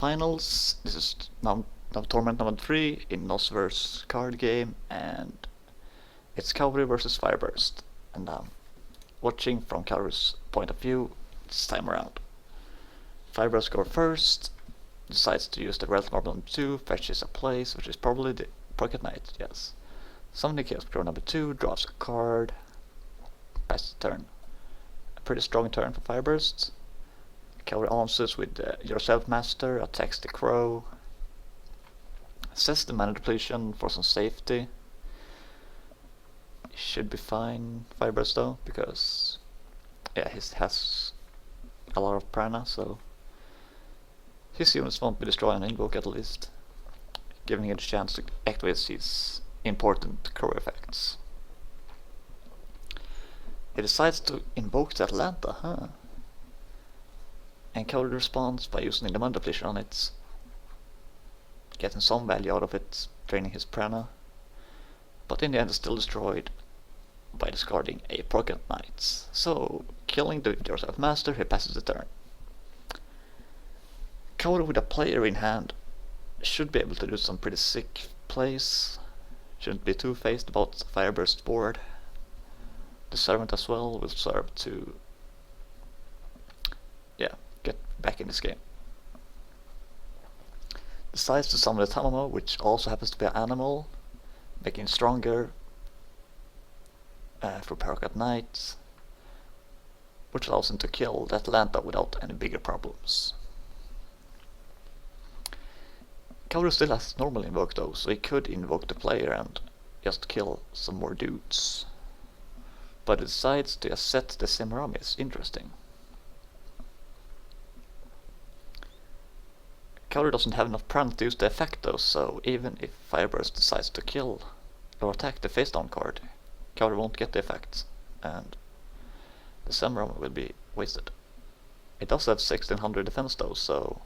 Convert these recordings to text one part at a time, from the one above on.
Finals. This is now tournament number 3 in Nasuverse card game, and it's Kaoru versus Fireburst. And watching from Kaoru's point of view this time around. Fireburst goes first, decides to use the Wealth Marble number 2, fetches a place, which is probably the Pocket Knight, yes. Summoning Chaos Crow number 2, draws a card, passes the turn. A pretty strong turn for Fireburst. Kaoru answers with Yourself Master, attacks the crow, sets the mana depletion for some safety. Should be fine, Fireburst though, because yeah, he has a lot of prana, so his units won't be destroyed on invoke at least, giving him a chance to activate his important crow effects. He decides to invoke the Atlanta, and Kaoru responds by using the mana depletion on it, getting some value out of it, draining his prana, but in the end is still destroyed by discarding a Pocket Knight. So, killing the Yourself Master, he passes the turn. Kaoru with a player in hand should be able to do some pretty sick plays. Shouldn't be too phased about the Fireburst board. The Servant as well will serve to get back in this game. Decides to summon the Tamamo, which also happens to be an animal, making it stronger for Pocket Knight, which allows him to kill the Atlanta without any bigger problems. Kaoru still has normal invoke though, so he could invoke the player and just kill some more dudes. But he decides to just set the Semirami. It's interesting. Kaoru doesn't have enough prana to use the effect though, so even if Fireburst decides to kill or attack the face down card, Kaoru won't get the effect, and the Semirami will be wasted. It does have 1600 defense though, so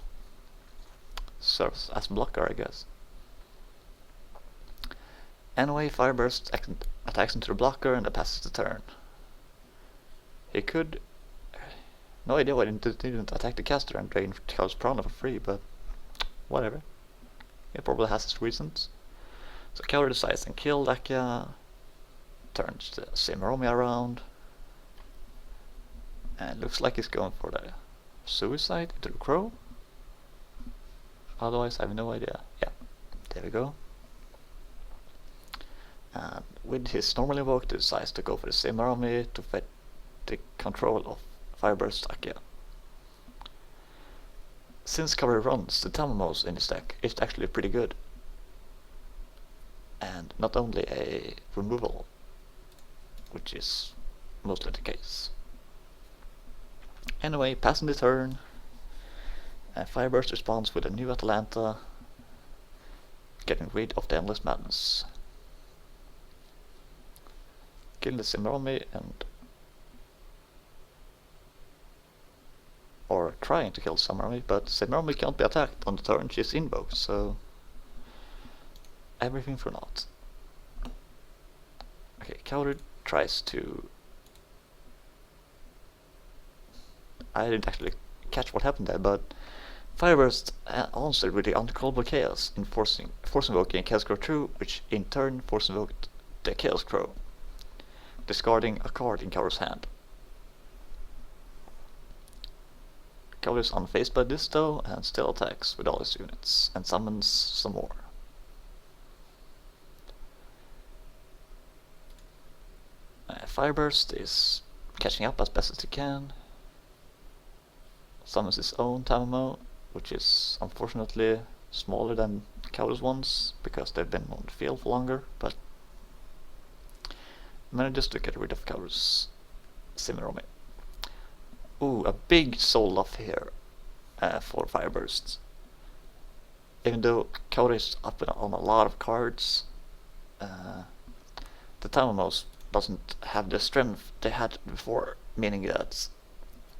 serves as blocker, I guess. Anyway, Fireburst attacks into the blocker and it passes the turn. He could... No idea why he didn't attack the caster and drain Kaoru's prana for free, but whatever. He probably has his reasons. So Kaoru decides to kill Dakia, turns the Semirami around, and looks like he's going for the suicide into the crow. Otherwise, I have no idea. Yeah, there we go. And with his normal invoke, he decides to go for the Semirami to fit the control of Fireburst Dakia. Since Kaoru runs the Tamamos in his deck, it's actually pretty good. And not only a removal, which is mostly the case. Anyway, passing the turn, Fireburst responds with a new Atlanta, getting rid of the Endless Madness. Killing the Semirami and... or trying to kill Semirami, but Semirami can't be attacked on the turn she's invoked, so... everything for naught. Okay, Kaoru tries to... I didn't actually catch what happened there, but Fireburst answered with the Uncontrollable Chaos, force invoking Chaos Crow 2, which in turn force invoked the Chaos Crow, discarding a card in Kaoru's hand. Kaoru is unfazed by this though, and still attacks with all his units, and summons some more. Fireburst is catching up as best as he can, summons his own Tamamo, which is unfortunately smaller than Kaoru's ones, because they've been on the field for longer, but manages to get rid of Kaoru's Semirami. Ooh, a big soul off here for Fireburst. Even though Kaoru is up on a lot of cards, the Tamamos doesn't have the strength they had before, meaning that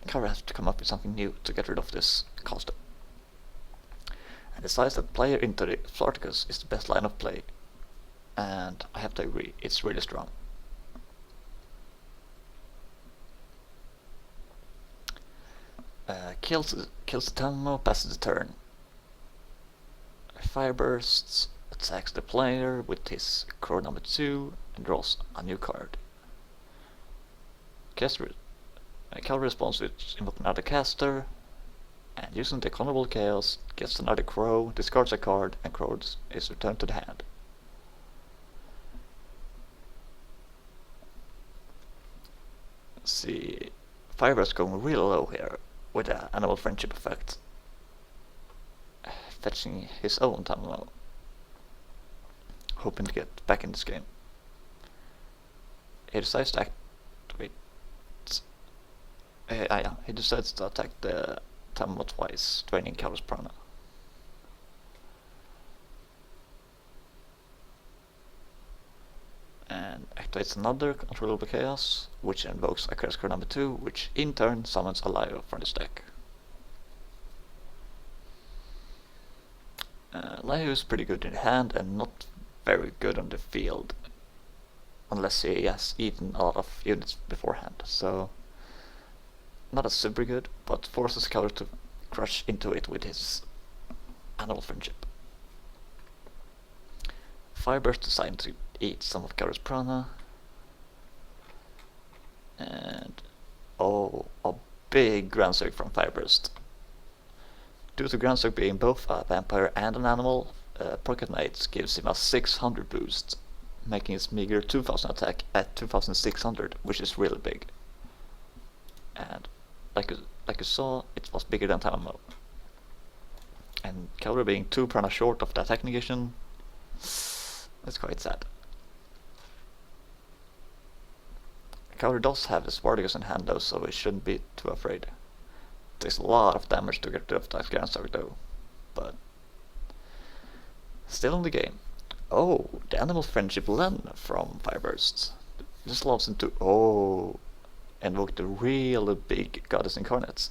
Kaoru has to come up with something new to get rid of this cost. And decides that player into the Flarticus is the best line of play, and I have to agree, it's really strong. Kills the Tamamo, passes the turn. Firebursts, attacks the player with his core number 2 and draws a new card. Caster responds with invoke another caster, and using the Honorable Chaos gets another crow, discards a card, and crow is returned to the hand. Let's see, Fireburst going real low here with the Animal Friendship effect, fetching his own Tamamo, hoping to get back in this game. He decides to activate. He decides to attack the Tamamo twice, draining Kaoru's Prana. And activates another Controllable Chaos, which invokes a Chaos card number 2, which in turn summons a Lio from this deck. Lio is pretty good in hand and not very good on the field, unless he has eaten a lot of units beforehand, so not as super good, but forces Kaoru to crush into it with his Animal Friendship. Fireburst decided to eat some of Kaoru's Prana, and a big Grand Surge from Fireburst. Due to Grand Surge being both a vampire and an animal, Pocket Knight gives him a 600 boost, making his meager 2000 attack at 2600, which is really big. And like you saw, it was bigger than Tamamo. And Kaoru being 2 prana short of the attack negation, that's quite sad. Kaoru does have his Wardigas in hand though, so he shouldn't be too afraid. It takes a lot of damage to get rid of that Grand Surge though, but still in the game. Oh, the Animal Friendship Len from Fireburst. This allows him to invoke the really big Goddess Incarnates.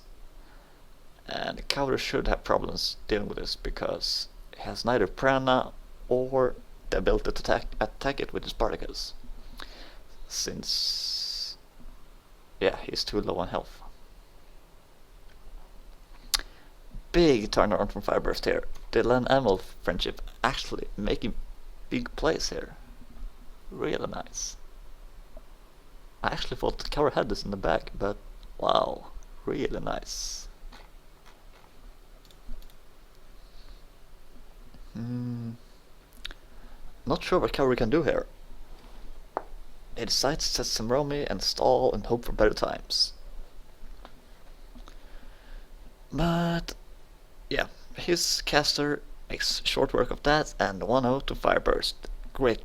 And Kaoru should have problems dealing with this because he has neither Prana or the ability to attack it with his Spartacus, since he's too low on health. Big turnaround from Fireburst here. The Len Animal Friendship actually making big plays here. Really nice. I actually thought Kaoru had this in the back, but wow, really nice. Not sure what Kaoru can do here. He decides to set some Romy and stall and hope for better times. But yeah, his caster makes short work of that and 1-0 to Fireburst. Great